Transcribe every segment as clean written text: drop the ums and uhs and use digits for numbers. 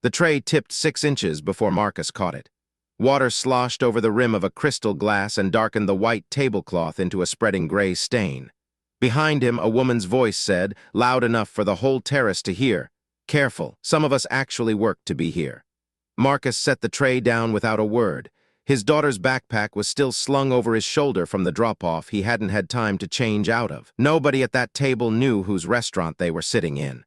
The tray tipped 6 inches before Marcus caught it. Water sloshed over the rim of a crystal glass and darkened the white tablecloth into a spreading gray stain. Behind him, a woman's voice said, loud enough for the whole terrace to hear, "Careful, some of us actually work to be here." Marcus set the tray down without a word. His daughter's backpack was still slung over his shoulder from the drop-off he hadn't had time to change out of. Nobody at that table knew whose restaurant they were sitting in.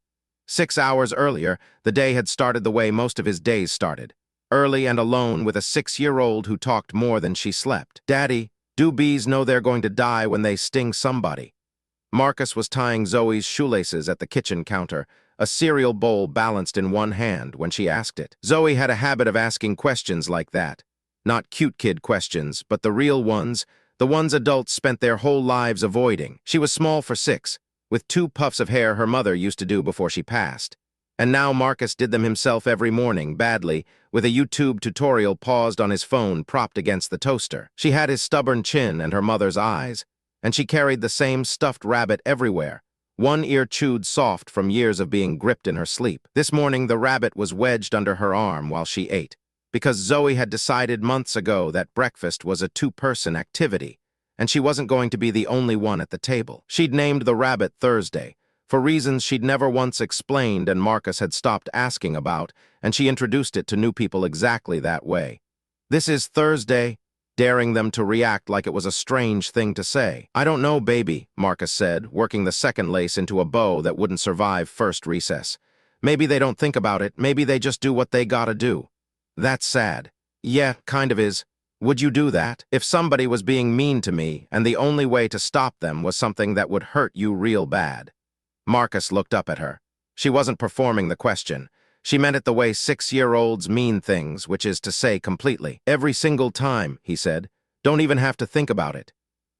6 hours earlier, the day had started the way most of his days started. Early and alone with a 6-year-old who talked more than she slept. "Daddy, do bees know they're going to die when they sting somebody?" Marcus was tying Zoe's shoelaces at the kitchen counter, a cereal bowl balanced in one hand, when she asked it. Zoe had a habit of asking questions like that. Not cute kid questions, but the real ones, the ones adults spent their whole lives avoiding. She was small for 6, with 2 puffs of hair her mother used to do before she passed. And now Marcus did them himself every morning, badly, with a YouTube tutorial paused on his phone propped against the toaster. She had his stubborn chin and her mother's eyes, and she carried the same stuffed rabbit everywhere, one ear chewed soft from years of being gripped in her sleep. This morning the rabbit was wedged under her arm while she ate, because Zoe had decided months ago that breakfast was a 2-person activity, and she wasn't going to be the only one at the table. She'd named the rabbit Thursday, for reasons she'd never once explained and Marcus had stopped asking about, and she introduced it to new people exactly that way. "This is Thursday," daring them to react like it was a strange thing to say. "I don't know, baby," Marcus said, working the second lace into a bow that wouldn't survive first recess. "Maybe they don't think about it, maybe they just do what they gotta do." "That's sad." "Yeah, kind of is. Would you do that? If somebody was being mean to me, and the only way to stop them was something that would hurt you real bad?" Marcus looked up at her. She wasn't performing the question. She meant it the way 6-year-olds mean things, which is to say completely. "Every single time," he said. "Don't even have to think about it."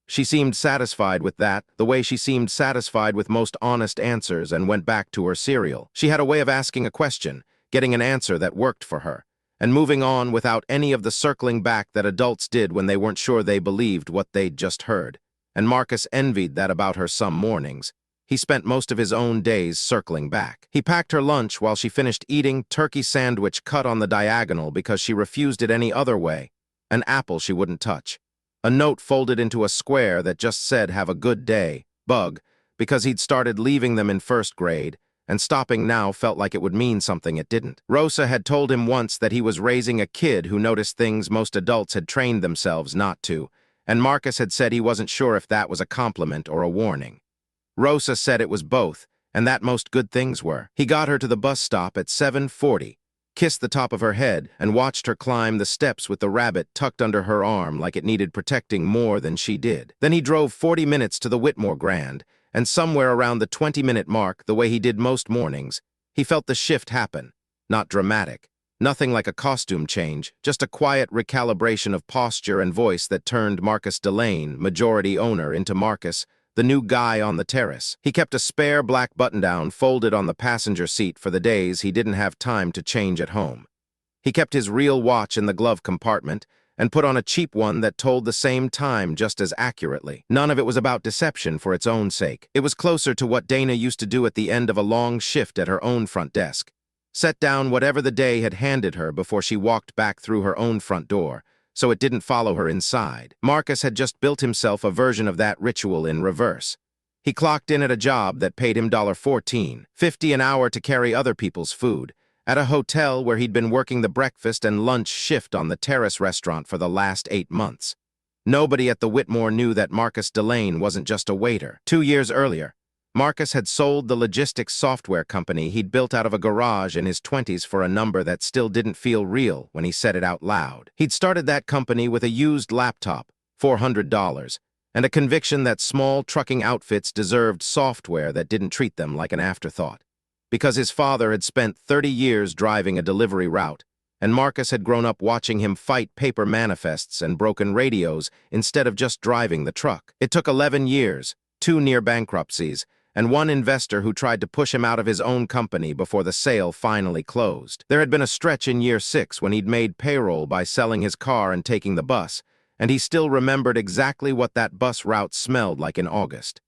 She seemed satisfied with that, the way she seemed satisfied with most honest answers, and went back to her cereal. She had a way of asking a question, getting an answer that worked for her, and moving on without any of the circling back that adults did when they weren't sure they believed what they'd just heard. And Marcus envied that about her some mornings. He spent most of his own days circling back. He packed her lunch while she finished eating turkey sandwich cut on the diagonal because she refused it any other way. An apple she wouldn't touch. A note folded into a square that just said, "Have a good day, Bug," because he'd started leaving them in 1st grade, and stopping now felt like it would mean something it didn't. Rosa had told him once that he was raising a kid who noticed things most adults had trained themselves not to, and Marcus had said he wasn't sure if that was a compliment or a warning. Rosa said it was both, and that most good things were. He got her to the bus stop at 7:40, kissed the top of her head, and watched her climb the steps with the rabbit tucked under her arm like it needed protecting more than she did. Then he drove 40 minutes to the Whitmore Grand, and somewhere around the 20-minute mark, the way he did most mornings, he felt the shift happen. Not dramatic. Nothing like a costume change, just a quiet recalibration of posture and voice that turned Marcus Delane, majority owner, into Marcus, the new guy on the terrace. He kept a spare black button-down folded on the passenger seat for the days he didn't have time to change at home. He kept his real watch in the glove compartment and put on a cheap one that told the same time just as accurately. None of it was about deception for its own sake. It was closer to what Dana used to do at the end of a long shift at her own front desk. Set down whatever the day had handed her before she walked back through her own front door, so it didn't follow her inside. Marcus had just built himself a version of that ritual in reverse. He clocked in at a job that paid him $14.50 an hour to carry other people's food, at a hotel where he'd been working the breakfast and lunch shift on the terrace restaurant for the last 8 months. Nobody at the Whitmore knew that Marcus Delane wasn't just a waiter. 2 years earlier, Marcus had sold the logistics software company he'd built out of a garage in his 20s for a number that still didn't feel real when he said it out loud. He'd started that company with a used laptop, $400, and a conviction that small trucking outfits deserved software that didn't treat them like an afterthought. Because his father had spent 30 years driving a delivery route, and Marcus had grown up watching him fight paper manifests and broken radios instead of just driving the truck. It took 11 years, 2 near bankruptcies, and 1 investor who tried to push him out of his own company before the sale finally closed. There had been a stretch in year 6 when he'd made payroll by selling his car and taking the bus, and he still remembered exactly what that bus route smelled like in August.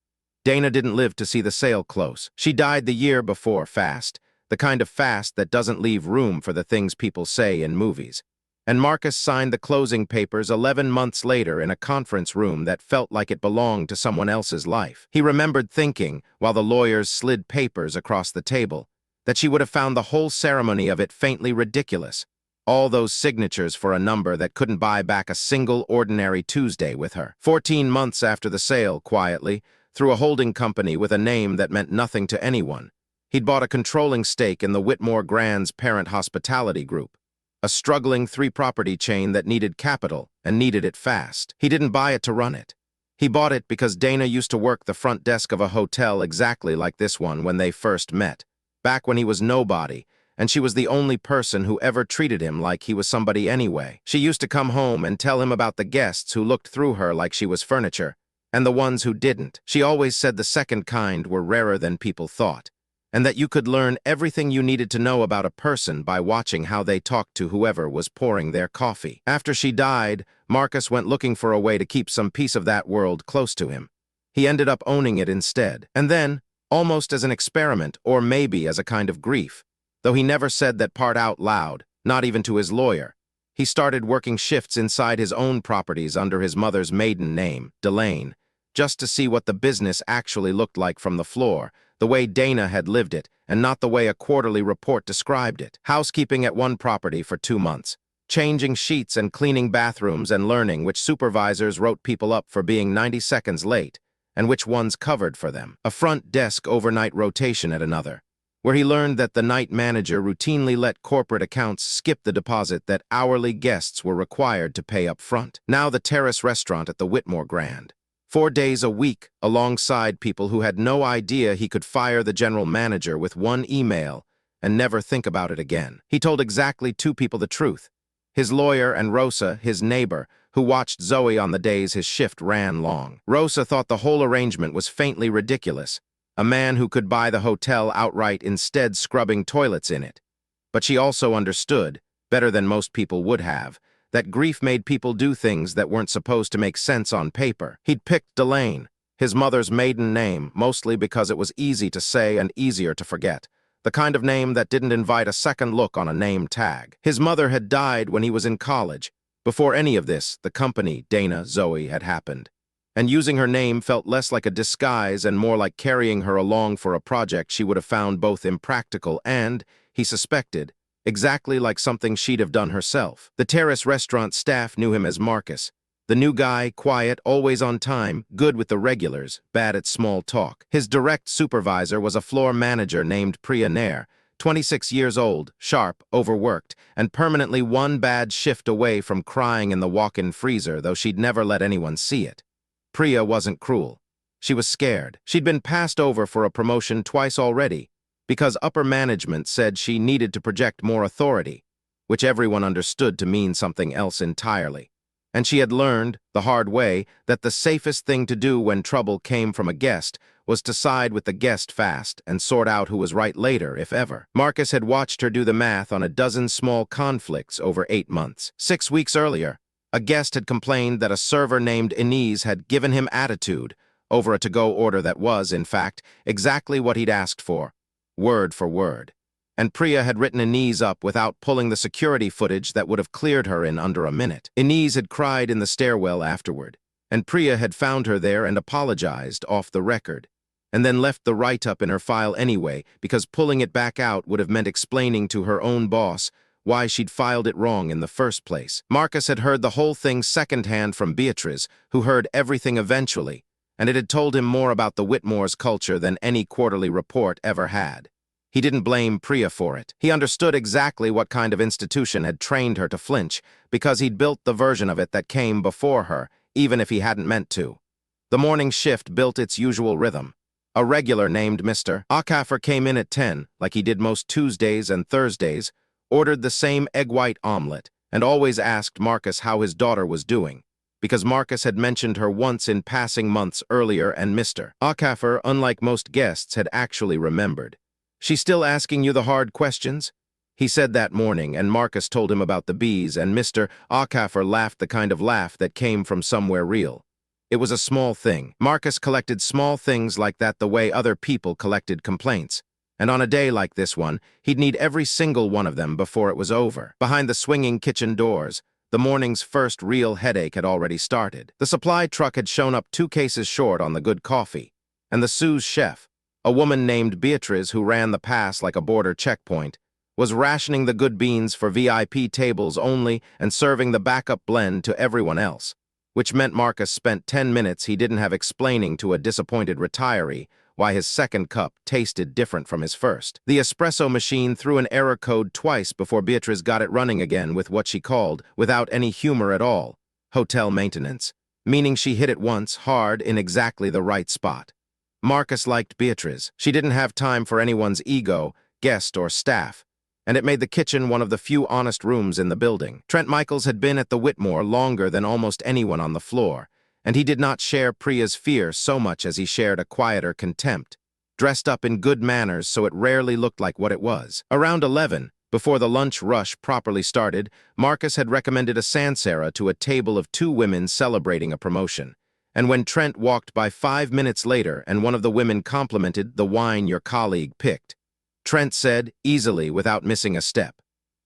Dana didn't live to see the sale close. She died the year before, fast, the kind of fast that doesn't leave room for the things people say in movies. And Marcus signed the closing papers 11 months later in a conference room that felt like it belonged to someone else's life. He remembered thinking, while the lawyers slid papers across the table, that she would have found the whole ceremony of it faintly ridiculous. All those signatures for a number that couldn't buy back a single ordinary Tuesday with her. 14 months after the sale, quietly, through a holding company with a name that meant nothing to anyone, he'd bought a controlling stake in the Whitmore Grand's parent hospitality group, a struggling 3-property chain that needed capital and needed it fast. He didn't buy it to run it. He bought it because Dana used to work the front desk of a hotel exactly like this one when they first met, back when he was nobody, and she was the only person who ever treated him like he was somebody anyway. She used to come home and tell him about the guests who looked through her like she was furniture, and the ones who didn't. She always said the second kind were rarer than people thought, and that you could learn everything you needed to know about a person by watching how they talked to whoever was pouring their coffee. After she died, Marcus went looking for a way to keep some piece of that world close to him. He ended up owning it instead. And then, almost as an experiment, or maybe as a kind of grief, though he never said that part out loud, not even to his lawyer, he started working shifts inside his own properties under his mother's maiden name, Delane, just to see what the business actually looked like from the floor, the way Dana had lived it, and not the way a quarterly report described it. Housekeeping at one property for 2 months, changing sheets and cleaning bathrooms and learning which supervisors wrote people up for being 90 seconds late, and which ones covered for them. A front desk overnight rotation at another, where he learned that the night manager routinely let corporate accounts skip the deposit that hourly guests were required to pay up front. Now the terrace restaurant at the Whitmore Grand. 4 days a week, alongside people who had no idea he could fire the general manager with one email and never think about it again. He told exactly 2 people the truth: his lawyer and Rosa, his neighbor, who watched Zoe on the days his shift ran long. Rosa thought the whole arrangement was faintly ridiculous, a man who could buy the hotel outright instead scrubbing toilets in it. But she also understood, better than most people would have, that grief made people do things that weren't supposed to make sense on paper. He'd picked Delane, his mother's maiden name, mostly because it was easy to say and easier to forget, the kind of name that didn't invite a second look on a name tag. His mother had died when he was in college. Before any of this, the company, Dana, Zoe, had happened. And using her name felt less like a disguise and more like carrying her along for a project she would have found both impractical and, he suspected, exactly like something she'd have done herself. The terrace restaurant staff knew him as Marcus, the new guy, quiet, always on time, good with the regulars, bad at small talk. His direct supervisor was a floor manager named Billionaire, 26 years old, sharp, overworked, and permanently one bad shift away from crying in the walk-in freezer, though she'd never let anyone see it. Priya wasn't cruel. She was scared. She'd been passed over for a promotion twice already, because upper management said she needed to project more authority, which everyone understood to mean something else entirely. And she had learned, the hard way, that the safest thing to do when trouble came from a guest was to side with the guest fast and sort out who was right later, if ever. Marcus had watched her do the math on a dozen small conflicts over 8 months. 6 weeks earlier, a guest had complained that a server named Inez had given him attitude over a to-go order that was, in fact, exactly what he'd asked for, word for word. And Priya had written Inez up without pulling the security footage that would have cleared her in under a minute. Inez had cried in the stairwell afterward, and Priya had found her there and apologized off the record, and then left the write-up in her file anyway, because pulling it back out would have meant explaining to her own boss why she'd filed it wrong in the first place. Marcus had heard the whole thing secondhand from Beatrice, who heard everything eventually, and it had told him more about the Whitmore's culture than any quarterly report ever had. He didn't blame Priya for it. He understood exactly what kind of institution had trained her to flinch, because he'd built the version of it that came before her, even if he hadn't meant to. The morning shift built its usual rhythm. A regular named Mr. Acaffer came in at 10, like he did most Tuesdays and Thursdays, ordered the same egg white omelet, and always asked Marcus how his daughter was doing, because Marcus had mentioned her once in passing months earlier, and Mr. Acaffer, unlike most guests, had actually remembered. "She's still asking you the hard questions?" He said that morning, and Marcus told him about the bees, and Mr. Acaffer laughed the kind of laugh that came from somewhere real. It was a small thing. Marcus collected small things like that the way other people collected complaints. And on a day like this one, he'd need every single one of them before it was over. Behind the swinging kitchen doors, the morning's first real headache had already started. The supply truck had shown up 2 cases short on the good coffee, and the sous chef, a woman named Beatrice who ran the pass like a border checkpoint, was rationing the good beans for VIP tables only and serving the backup blend to everyone else, which meant Marcus spent 10 minutes he didn't have explaining to a disappointed retiree why his second cup tasted different from his first. The espresso machine threw an error code twice before Beatrice got it running again with what she called, without any humor at all, hotel maintenance, meaning she hit it once, hard, in exactly the right spot. Marcus liked Beatrice. She didn't have time for anyone's ego, guest or staff, and it made the kitchen one of the few honest rooms in the building. Trent Michaels had been at the Whitmore longer than almost anyone on the floor, and he did not share Priya's fear so much as he shared a quieter contempt, dressed up in good manners so it rarely looked like what it was. Around 11, before the lunch rush properly started, Marcus had recommended a sansera to a table of 2 women celebrating a promotion. And when Trent walked by 5 minutes later and one of the women complimented the wine your colleague picked, Trent said, easily, without missing a step,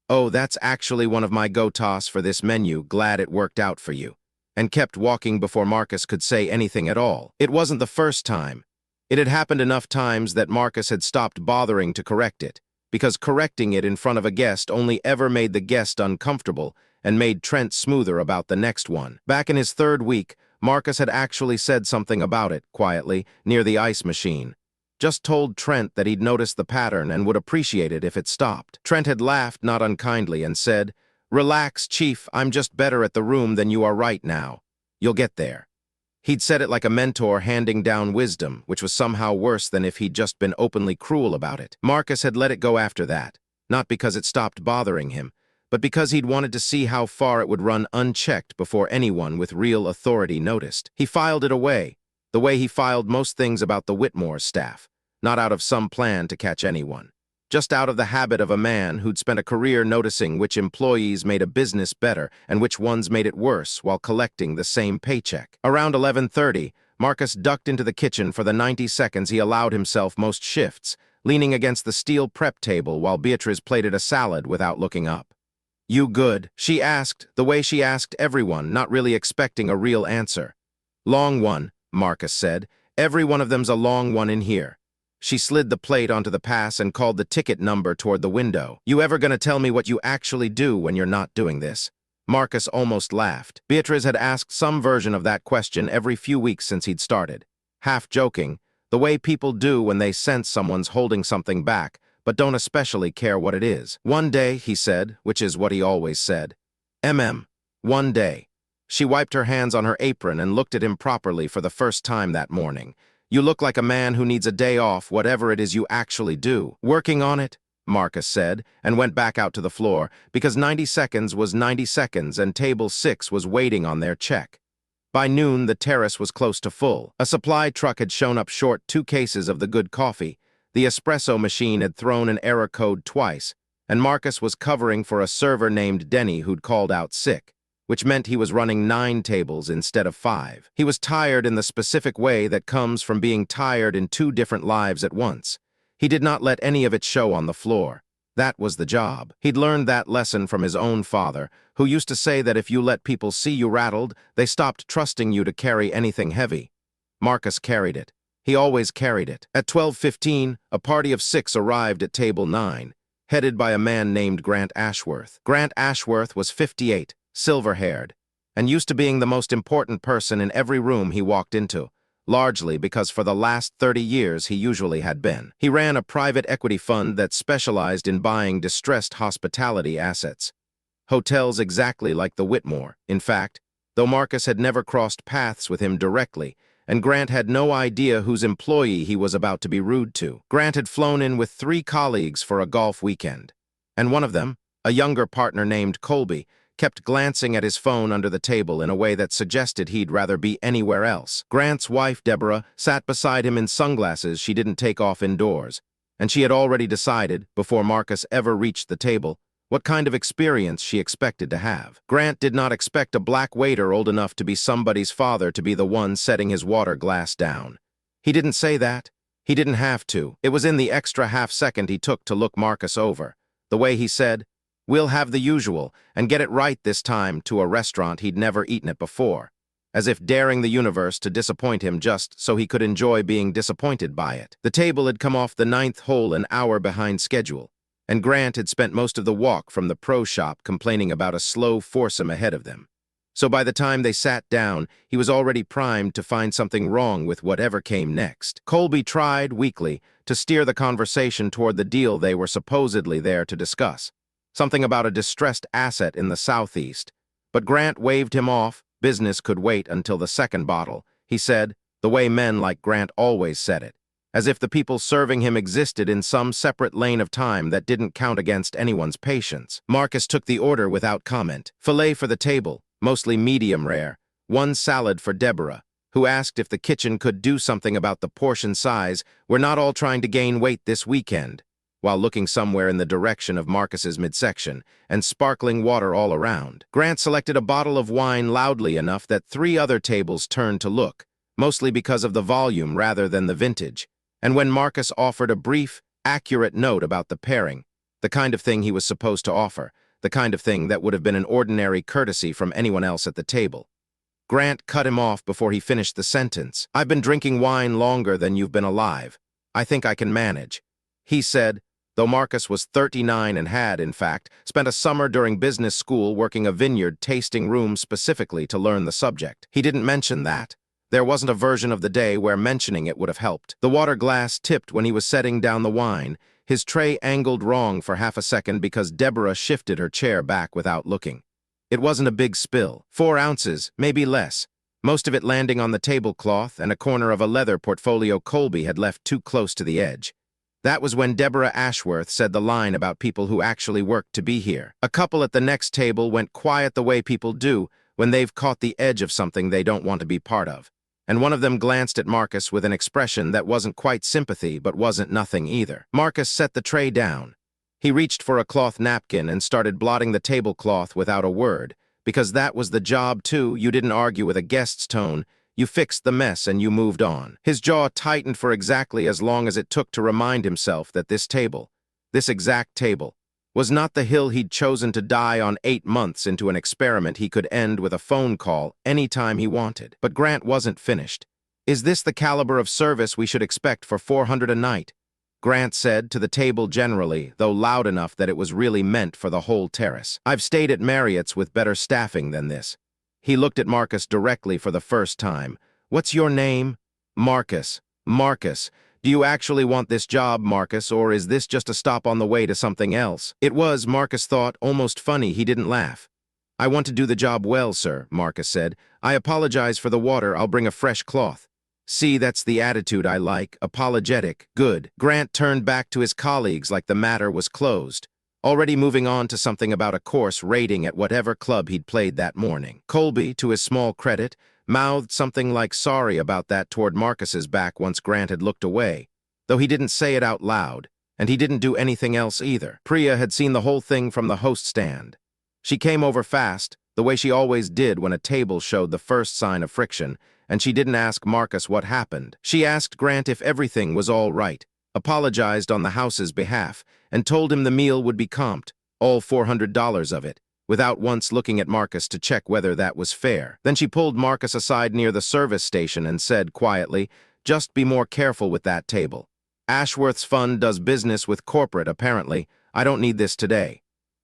"Oh, that's actually one of my go-tos for this menu, glad it worked out for you," and kept walking before Marcus could say anything at all. It wasn't the first time. It had happened enough times that Marcus had stopped bothering to correct it, because correcting it in front of a guest only ever made the guest uncomfortable and made Trent smoother about the next one. Back in his 3rd week, Marcus had actually said something about it, quietly, near the ice machine. Just told Trent that he'd noticed the pattern and would appreciate it if it stopped. Trent had laughed not unkindly and said, "Relax, Chief, I'm just better at the room than you are right now. You'll get there." He'd said it like a mentor handing down wisdom, which was somehow worse than if he'd just been openly cruel about it. Marcus had let it go after that, not because it stopped bothering him, but because he'd wanted to see how far it would run unchecked before anyone with real authority noticed. He filed it away, the way he filed most things about the Whitmore staff, not out of some plan to catch anyone, just out of the habit of a man who'd spent a career noticing which employees made a business better and which ones made it worse while collecting the same paycheck. Around 11:30, Marcus ducked into the kitchen for the 90 seconds he allowed himself most shifts, leaning against the steel prep table while Beatrice plated a salad without looking up. "You good?" she asked, the way she asked everyone, not really expecting a real answer. "Long one," Marcus said. "Every one of them's a long one in here." She slid the plate onto the pass and called the ticket number toward the window. "You ever gonna tell me what you actually do when you're not doing this?" Marcus almost laughed. Beatrice had asked some version of that question every few weeks since he'd started, half joking, the way people do when they sense someone's holding something back, but don't especially care what it is. "One day," he said, which is what he always said. One day. She wiped her hands on her apron and looked at him properly for the first time that morning. "You look like a man who needs a day off, whatever it is you actually do." "Working on it," Marcus said, and went back out to the floor, because 90 seconds was 90 seconds and table 6 was waiting on their check. By noon, the terrace was close to full. A supply truck had shown up short 2 cases of the good coffee. The espresso machine had thrown an error code twice, and Marcus was covering for a server named Denny who'd called out sick, which meant he was running 9 tables instead of 5. He was tired in the specific way that comes from being tired in 2 different lives at once. He did not let any of it show on the floor. That was the job. He'd learned that lesson from his own father, who used to say that if you let people see you rattled, they stopped trusting you to carry anything heavy. Marcus carried it. He always carried it. At 12:15, a party of 6 arrived at table 9, headed by a man named Grant Ashworth. Grant Ashworth was 58, silver-haired, and used to being the most important person in every room he walked into, largely because for the last 30 years he usually had been. He ran a private equity fund that specialized in buying distressed hospitality assets. Hotels exactly like the Whitmore, in fact, though Marcus had never crossed paths with him directly, and Grant had no idea whose employee he was about to be rude to. Grant had flown in with 3 colleagues for a golf weekend, and one of them, a younger partner named Colby, kept glancing at his phone under the table in a way that suggested he'd rather be anywhere else. Grant's wife, Deborah, sat beside him in sunglasses she didn't take off indoors, and she had already decided, before Marcus ever reached the table, what kind of experience she expected to have. Grant did not expect a black waiter old enough to be somebody's father to be the one setting his water glass down. He didn't say that, He didn't have to. It was in the extra half-second he took to look Marcus over. The way he said, "We'll have the usual, and get it right this time," to a restaurant he'd never eaten at before, as if daring the universe to disappoint him just so he could enjoy being disappointed by it. The table had come off the 9th hole an hour behind schedule, and Grant had spent most of the walk from the pro shop complaining about a slow foursome ahead of them. So by the time they sat down, he was already primed to find something wrong with whatever came next. Colby tried, weakly, to steer the conversation toward the deal they were supposedly there to discuss, something about a distressed asset in the southeast. But Grant waved him off. Business could wait until the second bottle, he said, the way men like Grant always said it, as if the people serving him existed in some separate lane of time that didn't count against anyone's patience. Marcus took the order without comment. Filet for the table, mostly medium rare, one salad for Deborah, who asked if the kitchen could do something about the portion size. "We're not all trying to gain weight this weekend," while looking somewhere in the direction of Marcus's midsection, and sparkling water all around. Grant selected a bottle of wine loudly enough that 3 other tables turned to look, mostly because of the volume rather than the vintage. And when Marcus offered a brief, accurate note about the pairing, the kind of thing he was supposed to offer, the kind of thing that would have been an ordinary courtesy from anyone else at the table, Grant cut him off before he finished the sentence. "I've been drinking wine longer than you've been alive. I think I can manage," he said, though Marcus was 39 and had, in fact, spent a summer during business school working a vineyard tasting room specifically to learn the subject. He didn't mention that. There wasn't a version of the day where mentioning it would have helped. The water glass tipped when he was setting down the wine. His tray angled wrong for half a second because Deborah shifted her chair back without looking. It wasn't a big spill. 4 ounces, maybe less, most of it landing on the tablecloth and a corner of a leather portfolio Colby had left too close to the edge. That was when Deborah Ashworth said the line about people who actually worked to be here. A couple at the next table went quiet the way people do when they've caught the edge of something they don't want to be part of, and one of them glanced at Marcus with an expression that wasn't quite sympathy but wasn't nothing either. Marcus set the tray down. He reached for a cloth napkin and started blotting the tablecloth without a word, because that was the job too. You didn't argue with a guest's tone. You fixed the mess and you moved on. His jaw tightened for exactly as long as it took to remind himself that this table, this exact table, was not the hill he'd chosen to die on 8 months into an experiment he could end with a phone call any time he wanted. But Grant wasn't finished. "Is this the caliber of service we should expect for $400 a night?" Grant said to the table generally, though loud enough that it was really meant for the whole terrace. "I've stayed at Marriott's with better staffing than this." He looked at Marcus directly for the first time. "What's your name?" "Marcus." "Marcus. Do you actually want this job, Marcus, or is this just a stop on the way to something else?" It was, Marcus thought, almost funny he didn't laugh. "I want to do the job well, sir," Marcus said. "I apologize for the water. I'll bring a fresh cloth." "See, that's the attitude I like. Apologetic. Good." Grant turned back to his colleagues like the matter was closed, already moving on to something about a course rating at whatever club he'd played that morning. Colby, to his small credit, mouthed something like sorry about that toward Marcus's back once Grant had looked away, though he didn't say it out loud, and he didn't do anything else either. Priya had seen the whole thing from the host stand. She came over fast, the way she always did when a table showed the first sign of friction, and she didn't ask Marcus what happened. She asked Grant if everything was all right, apologized on the house's behalf, and told him the meal would be comped, all $400 of it, without once looking at Marcus to check whether that was fair. Then she pulled Marcus aside near the service station and said quietly, "Just be more careful with that table. Ashworth's fund does business with corporate, apparently. I don't need this today."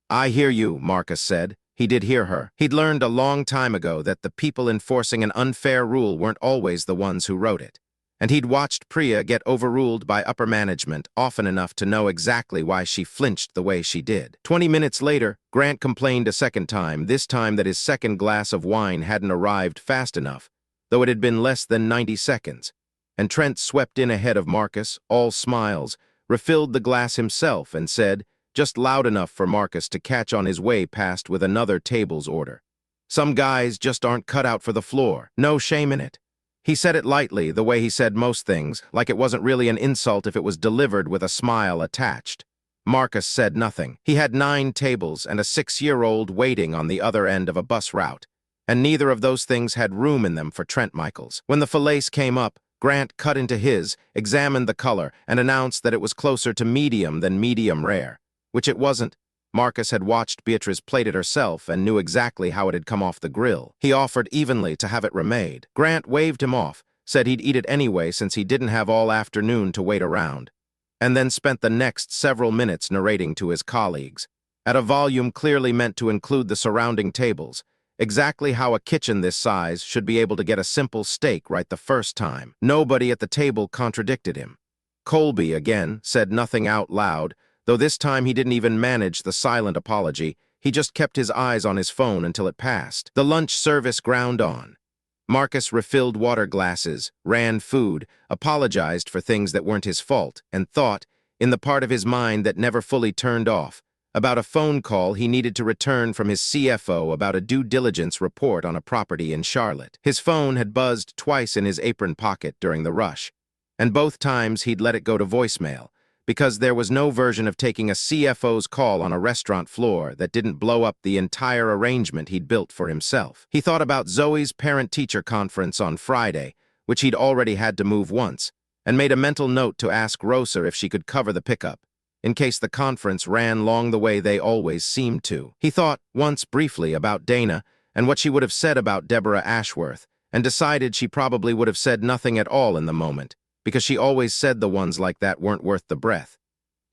"I hear you," Marcus said. He did hear her. He'd learned a long time ago that the people enforcing an unfair rule weren't always the ones who wrote it. And he'd watched Priya get overruled by upper management often enough to know exactly why she flinched the way she did. 20 minutes later, Grant complained a second time, this time that his second glass of wine hadn't arrived fast enough, though it had been less than 90 seconds. And Trent swept in ahead of Marcus, all smiles, refilled the glass himself, and said, just loud enough for Marcus to catch on his way past with another table's order, "Some guys just aren't cut out for the floor. No shame in it." He said it lightly, the way he said most things, like it wasn't really an insult if it was delivered with a smile attached. Marcus said nothing. He had 9 tables and a 6-year-old waiting on the other end of a bus route, and neither of those things had room in them for Trent Michaels. When the fillets came up, Grant cut into his, examined the color, and announced that it was closer to medium than medium rare, which it wasn't. Marcus had watched Beatrice plate it herself and knew exactly how it had come off the grill. He offered evenly to have it remade. Grant waved him off, said he'd eat it anyway since he didn't have all afternoon to wait around, and then spent the next several minutes narrating to his colleagues, at a volume clearly meant to include the surrounding tables, exactly how a kitchen this size should be able to get a simple steak right the first time. Nobody at the table contradicted him. Colby, again, said nothing out loud, though this time he didn't even manage the silent apology. He just kept his eyes on his phone until it passed. The lunch service ground on. Marcus refilled water glasses, ran food, apologized for things that weren't his fault, and thought, in the part of his mind that never fully turned off, about a phone call he needed to return from his CFO about a due diligence report on a property in Charlotte. His phone had buzzed twice in his apron pocket during the rush, and both times he'd let it go to voicemail, because there was no version of taking a CFO's call on a restaurant floor that didn't blow up the entire arrangement he'd built for himself. He thought about Zoe's parent-teacher conference on Friday, which he'd already had to move once, and made a mental note to ask Rosa if she could cover the pickup, in case the conference ran long the way they always seemed to. He thought once briefly about Dana and what she would have said about Deborah Ashworth, and decided she probably would have said nothing at all in the moment, because she always said the ones like that weren't worth the breath.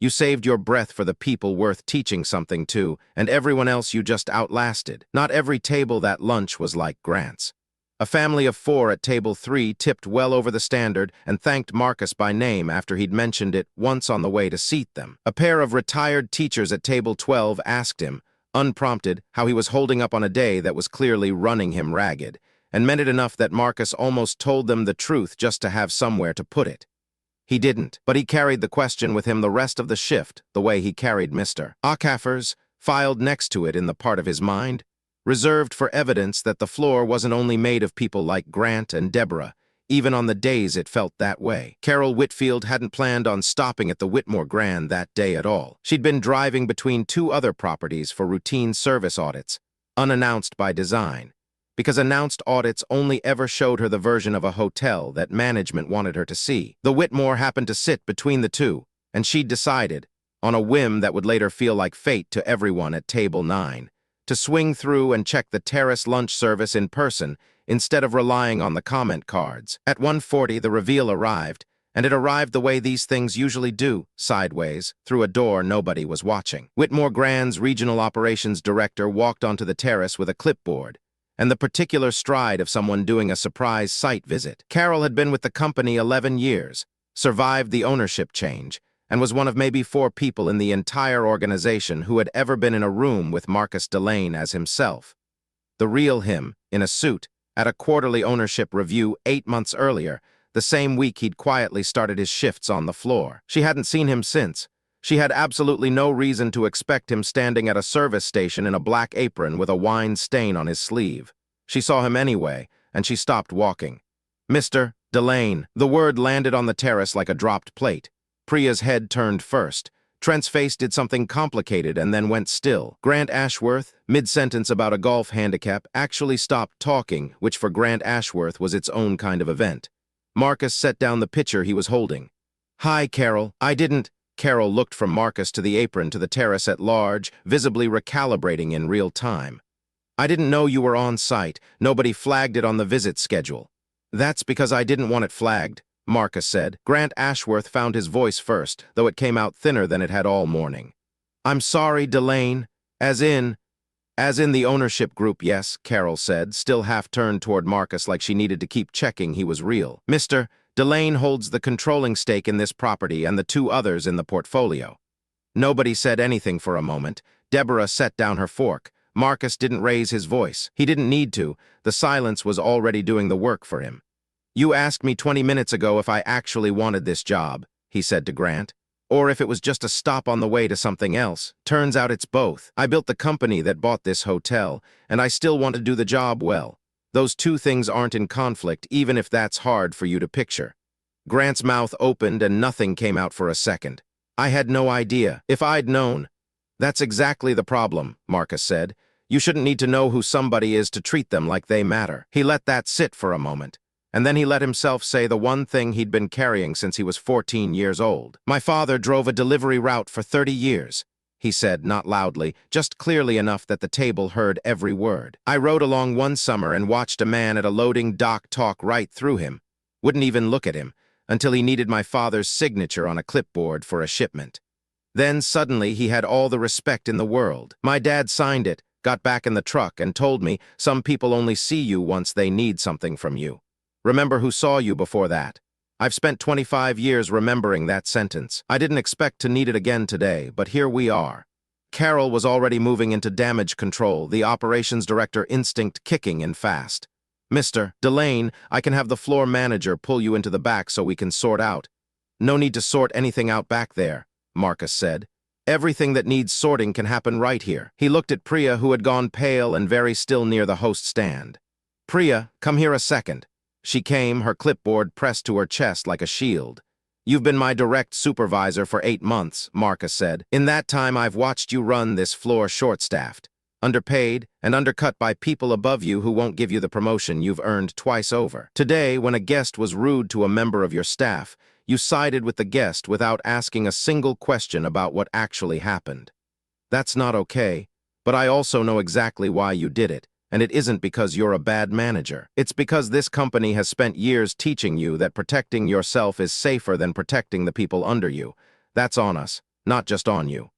You saved your breath for the people worth teaching something to, and everyone else you just outlasted. Not every table that lunch was like Grant's. A family of 4 at table 3 tipped well over the standard and thanked Marcus by name after he'd mentioned it once on the way to seat them. A pair of retired teachers at table 12 asked him, unprompted, how he was holding up on a day that was clearly running him ragged, and meant it enough that Marcus almost told them the truth just to have somewhere to put it. He didn't, but he carried the question with him the rest of the shift, the way he carried Mr. Acaffer's, filed next to it in the part of his mind, reserved for evidence that the floor wasn't only made of people like Grant and Deborah, even on the days it felt that way. Carol Whitfield hadn't planned on stopping at the Whitmore Grand that day at all. She'd been driving between 2 other properties for routine service audits, unannounced by design, because announced audits only ever showed her the version of a hotel that management wanted her to see. The Whitmore happened to sit between the 2, and she'd decided, on a whim that would later feel like fate to everyone at table 9, to swing through and check the terrace lunch service in person instead of relying on the comment cards. At 1:40, the reveal arrived, and it arrived the way these things usually do, sideways, through a door nobody was watching. Whitmore Grand's regional operations director walked onto the terrace with a clipboard, and the particular stride of someone doing a surprise site visit. Carol had been with the company 11 years, survived the ownership change, and was one of maybe 4 people in the entire organization who had ever been in a room with Marcus Delane as himself. The real him, in a suit, at a quarterly ownership review 8 months earlier, the same week he'd quietly started his shifts on the floor. She hadn't seen him since. She had absolutely no reason to expect him standing at a service station in a black apron with a wine stain on his sleeve. She saw him anyway, and she stopped walking. Mr. Delane. The word landed on the terrace like a dropped plate. Priya's head turned first. Trent's face did something complicated and then went still. Grant Ashworth, mid-sentence about a golf handicap, actually stopped talking, which for Grant Ashworth was its own kind of event. Marcus set down the pitcher he was holding. "Hi, Carol. I didn't—" Carol looked from Marcus to the apron to the terrace at large, visibly recalibrating in real time. "I didn't know you were on site. Nobody flagged it on the visit schedule." "That's because I didn't want it flagged," Marcus said. Grant Ashworth found his voice first, though it came out thinner than it had all morning. "I'm sorry, Delane. As in the ownership group, yes," Carol said, still half-turned toward Marcus like she needed to keep checking he was real. "Mr. Delane holds the controlling stake in this property and the 2 others in the portfolio." Nobody said anything for a moment. Deborah set down her fork. Marcus didn't raise his voice. He didn't need to. The silence was already doing the work for him. "You asked me 20 minutes ago if I actually wanted this job," he said to Grant, "or if it was just a stop on the way to something else. Turns out it's both. I built the company that bought this hotel, and I still want to do the job well. Those 2 things aren't in conflict, even if that's hard for you to picture." Grant's mouth opened and nothing came out for a second. "I had no idea. If I'd known—" "That's exactly the problem," Marcus said. "You shouldn't need to know who somebody is to treat them like they matter." He let that sit for a moment, And then he let himself say the one thing he'd been carrying since he was 14 years old. "My father drove a delivery route for 30 years, he said, not loudly, just clearly enough that the table heard every word. I rode along one summer and watched a man at a loading dock talk right through him, wouldn't even look at him, until he needed my father's signature on a clipboard for a shipment. Then suddenly he had all the respect in the world. My dad signed it, got back in the truck, and told me some people only see you once they need something from you. Remember who saw you before that. I've spent 25 years remembering that sentence. I didn't expect to need it again today, but here we are." Carol was already moving into damage control, the operations director instinct kicking in fast. "Mr. Delane, I can have the floor manager pull you into the back so we can sort out." "No need to sort anything out back there," Marcus said. "Everything that needs sorting can happen right here." He looked at Priya, who had gone pale and very still near the host stand. "Priya, come here a second." She came, her clipboard pressed to her chest like a shield. "You've been my direct supervisor for 8 months, Marcus said. In that time, I've watched you run this floor short-staffed, underpaid, and undercut by people above you who won't give you the promotion you've earned twice over. Today, when a guest was rude to a member of your staff, you sided with the guest without asking a single question about what actually happened. That's not okay, but I also know exactly why you did it. And it isn't because you're a bad manager. It's because this company has spent years teaching you that protecting yourself is safer than protecting the people under you. That's on us, not just on you."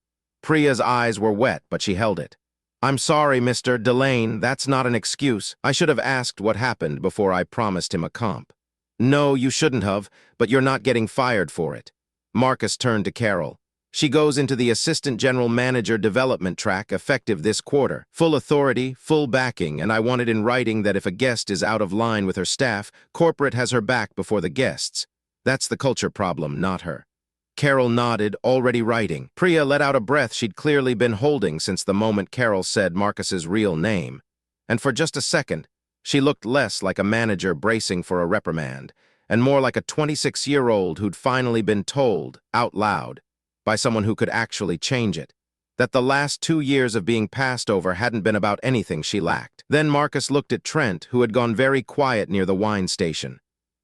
Priya's eyes were wet, but she held it. "I'm sorry, Mr. Delane, that's not an excuse. I should have asked what happened before I promised him a comp." "No, you shouldn't have, but you're not getting fired for it." Marcus turned to Carol. "She goes into the Assistant General Manager Development track effective this quarter. Full authority, full backing, and I want it in writing that if a guest is out of line with her staff, corporate has her back before the guests. That's the culture problem, not her." Carol nodded, already writing. Priya let out a breath she'd clearly been holding since the moment Carol said Marcus's real name. And for just a second, she looked less like a manager bracing for a reprimand, and more like a 26-year-old who'd finally been told, out loud, by someone who could actually change it, that the last 2 years of being passed over hadn't been about anything she lacked. Then Marcus looked at Trent, who had gone very quiet near the wine station.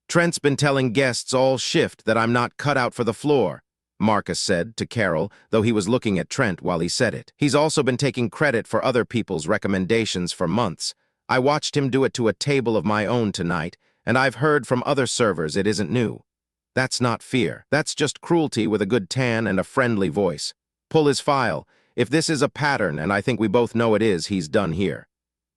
"Trent's been telling guests all shift that I'm not cut out for the floor," Marcus said to Carol, though he was looking at Trent while he said it. "He's also been taking credit for other people's recommendations for months. I watched him do it to a table of my own tonight, and I've heard from other servers it isn't new. That's not fear. That's just cruelty with a good tan and a friendly voice. Pull his file. If this is a pattern, and I think we both know it is, he's done here."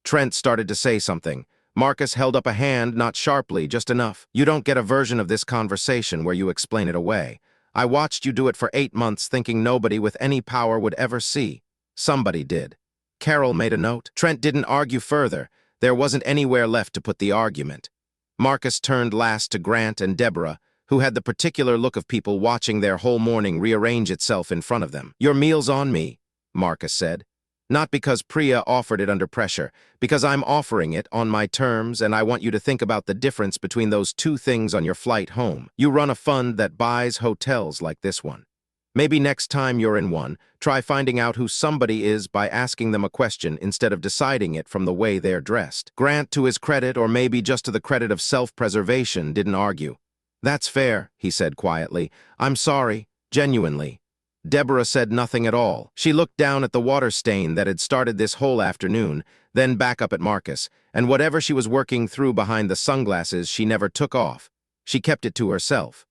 Trent started to say something. Marcus held up a hand, not sharply, just enough. "You don't get a version of this conversation where you explain it away. I watched you do it for 8 months thinking nobody with any power would ever see. Somebody did." Carol made a note. Trent didn't argue further. There wasn't anywhere left to put the argument. Marcus turned last to Grant and Deborah, who had the particular look of people watching their whole morning rearrange itself in front of them. "Your meal's on me," Marcus said. "Not because Priya offered it under pressure, because I'm offering it on my terms, and I want you to think about the difference between those two things on your flight home. You run a fund that buys hotels like this one. Maybe next time you're in one, try finding out who somebody is by asking them a question instead of deciding it from the way they're dressed." Grant, to his credit, or maybe just to the credit of self-preservation, didn't argue. "That's fair," he said quietly. "I'm sorry, genuinely." Deborah said nothing at all. She looked down at the water stain that had started this whole afternoon, then back up at Marcus, and whatever she was working through behind the sunglasses she never took off. She kept it to herself.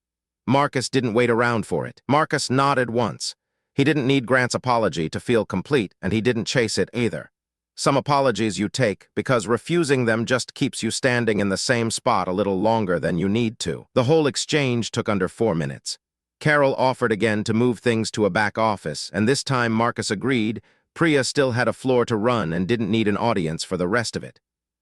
Marcus didn't wait around for it. Marcus nodded once. He didn't need Grant's apology to feel complete, and he didn't chase it either. Some apologies you take because refusing them just keeps you standing in the same spot a little longer than you need to. The whole exchange took under 4 minutes. Carol offered again to move things to a back office, and this time Marcus agreed. Priya still had a floor to run and didn't need an audience for the rest of it.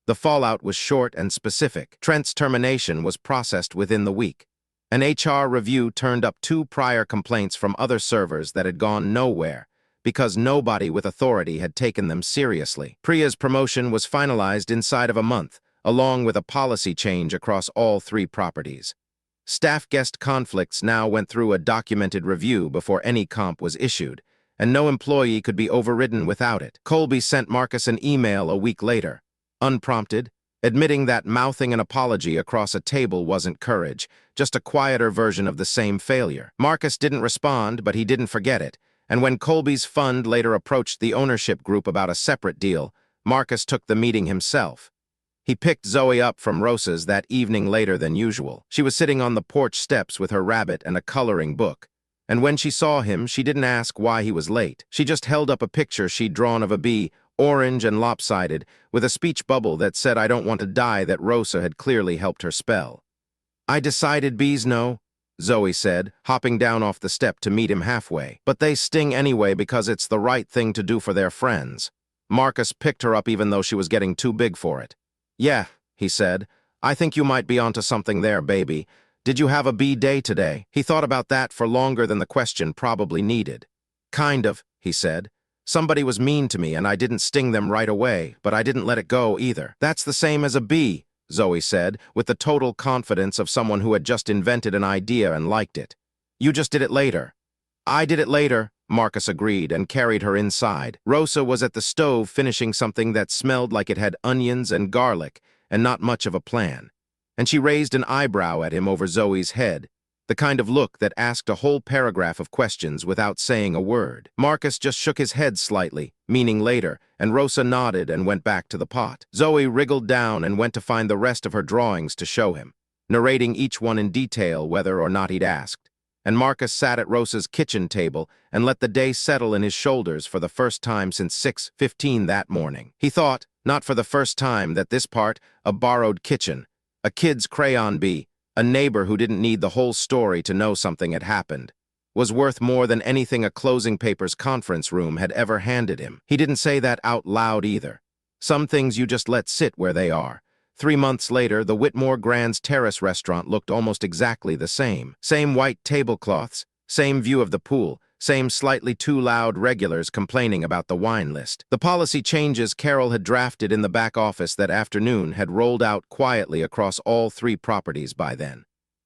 The fallout was short and specific. Trent's termination was processed within the week. An HR review turned up 2 prior complaints from other servers that had gone nowhere, because nobody with authority had taken them seriously. Priya's promotion was finalized inside of a month, along with a policy change across all 3 properties. Staff guest conflicts now went through a documented review before any comp was issued, and no employee could be overridden without it. Colby sent Marcus an email a week later. Unprompted, admitting that mouthing an apology across a table wasn't courage, just a quieter version of the same failure. Marcus didn't respond, but he didn't forget it, and when Colby's fund later approached the ownership group about a separate deal, Marcus took the meeting himself. He picked Zoe up from Rosa's that evening later than usual. She was sitting on the porch steps with her rabbit and a coloring book. And when she saw him, she didn't ask why he was late. She just held up a picture she'd drawn of a bee, orange and lopsided, with a speech bubble that said "I don't want to die" that Rosa had clearly helped her spell. "I decided bees know," Zoe said, hopping down off the step to meet him halfway. "But they sting anyway because it's the right thing to do for their friends." Marcus picked her up even though she was getting too big for it. "Yeah," he said, "I think you might be onto something there, baby. Did you have a bee day today?" He thought about that for longer than the question probably needed. "Kind of," he said. "Somebody was mean to me and I didn't sting them right away, but I didn't let it go either." "That's the same as a bee," Zoe said, with the total confidence of someone who had just invented an idea and liked it. "You just did it later." "I did it later," Marcus agreed and carried her inside. Rosa was at the stove finishing something that smelled like it had onions and garlic and not much of a plan. And she raised an eyebrow at him over Zoe's head, the kind of look that asked a whole paragraph of questions without saying a word. Marcus just shook his head slightly, meaning later, and Rosa nodded and went back to the pot. Zoe wriggled down and went to find the rest of her drawings to show him, narrating each one in detail whether or not he'd asked. And Marcus sat at Rosa's kitchen table and let the day settle in his shoulders for the first time since 6:15 that morning. He thought, not for the first time, that this part, a borrowed kitchen, a kid's crayon bee, a neighbor who didn't need the whole story to know something had happened, was worth more than anything a closing papers conference room had ever handed him. He didn't say that out loud either. Some things you just let sit where they are. 3 months later, the Whitmore Grand's Terrace restaurant looked almost exactly the same. Same white tablecloths, same view of the pool, same slightly too loud regulars complaining about the wine list. The policy changes Carol had drafted in the back office that afternoon had rolled out quietly across all 3 properties by then.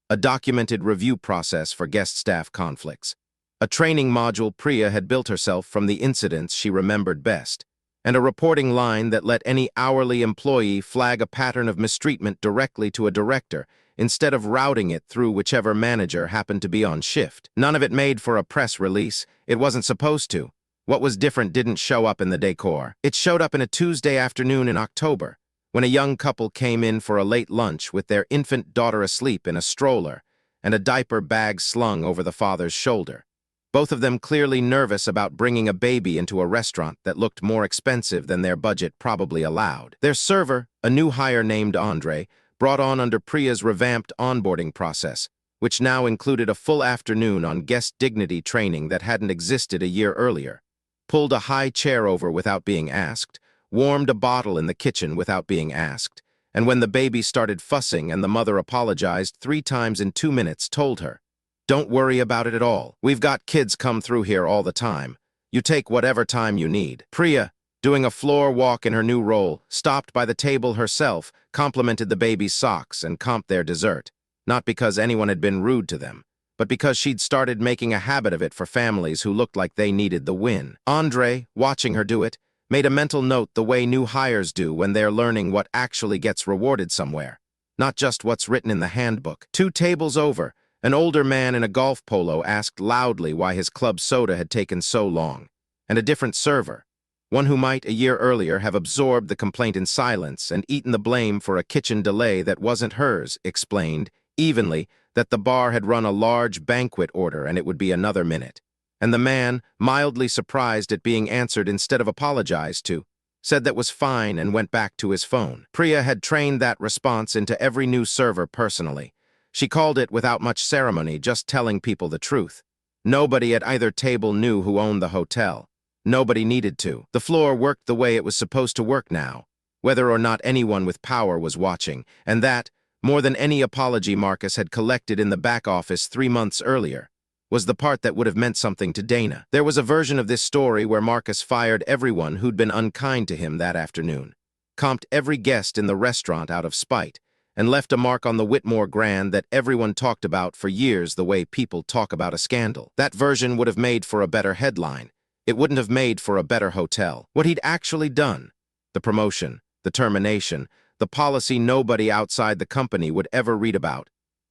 A documented review process for guest staff conflicts. A training module Priya had built herself from the incidents she remembered best. And a reporting line that let any hourly employee flag a pattern of mistreatment directly to a director, instead of routing it through whichever manager happened to be on shift. None of it made for a press release. It wasn't supposed to. What was different didn't show up in the decor. It showed up in a Tuesday afternoon in October, when a young couple came in for a late lunch with their infant daughter asleep in a stroller and a diaper bag slung over the father's shoulder. Both of them clearly nervous about bringing a baby into a restaurant that looked more expensive than their budget probably allowed. Their server, a new hire named Andre, brought on under Priya's revamped onboarding process, which now included a full afternoon on guest dignity training that hadn't existed a year earlier, pulled a high chair over without being asked, warmed a bottle in the kitchen without being asked, and when the baby started fussing and the mother apologized 3 times in 2 minutes, told her, "Don't worry about it at all. We've got kids come through here all the time. You take whatever time you need." Priya, doing a floor walk in her new role, stopped by the table herself, complimented the baby's socks, and comped their dessert, not because anyone had been rude to them, but because she'd started making a habit of it for families who looked like they needed the win. Andre, watching her do it, made a mental note the way new hires do when they're learning what actually gets rewarded somewhere, not just what's written in the handbook. 2 tables over, an older man in a golf polo asked loudly why his club soda had taken so long, and a different server, one who might, a year earlier, have absorbed the complaint in silence and eaten the blame for a kitchen delay that wasn't hers, explained, evenly, that the bar had run a large banquet order and it would be another minute. And the man, mildly surprised at being answered instead of apologized to, said that was fine and went back to his phone. Priya had trained that response into every new server personally. She called it without much ceremony, just telling people the truth. Nobody at either table knew who owned the hotel. Nobody needed to. The floor worked the way it was supposed to work now, whether or not anyone with power was watching, and that, more than any apology Marcus had collected in the back office 3 months earlier, was the part that would have meant something to Dana. There was a version of this story where Marcus fired everyone who'd been unkind to him that afternoon, comped every guest in the restaurant out of spite, and left a mark on the Whitmore Grand that everyone talked about for years the way people talk about a scandal. That version would have made for a better headline. It wouldn't have made for a better hotel. What he'd actually done, the promotion, the termination, the policy nobody outside the company would ever read about,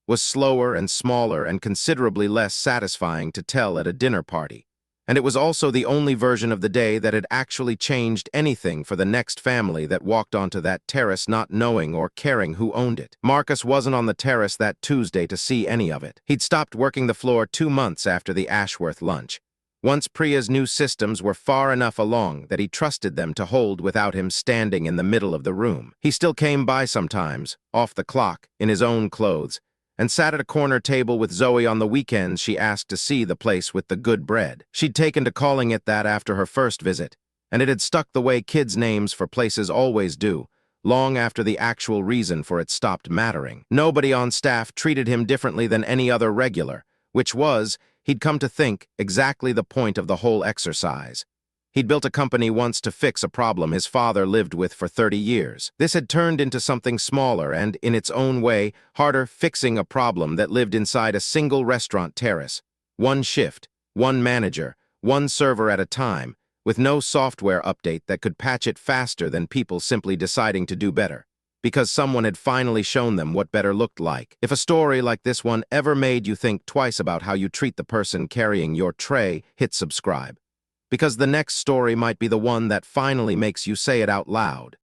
was slower and smaller and considerably less satisfying to tell at a dinner party. And it was also the only version of the day that had actually changed anything for the next family that walked onto that terrace not knowing or caring who owned it. Marcus wasn't on the terrace that Tuesday to see any of it. He'd stopped working the floor 2 months after the Ashworth lunch. Once Priya's new systems were far enough along that he trusted them to hold without him standing in the middle of the room. He still came by sometimes, off the clock, in his own clothes, and sat at a corner table with Zoe on the weekends she asked to see the place with the good bread. She'd taken to calling it that after her first visit, and it had stuck the way kids' names for places always do, long after the actual reason for it stopped mattering. Nobody on staff treated him differently than any other regular, which was, he'd come to think, exactly the point of the whole exercise. He'd built a company once to fix a problem his father lived with for 30 years. This had turned into something smaller and, in its own way, harder, fixing a problem that lived inside a single restaurant terrace. One shift, one manager, one server at a time, with no software update that could patch it faster than people simply deciding to do better, because someone had finally shown them what better looked like. If a story like this one ever made you think twice about how you treat the person carrying your tray, hit subscribe, because the next story might be the one that finally makes you say it out loud.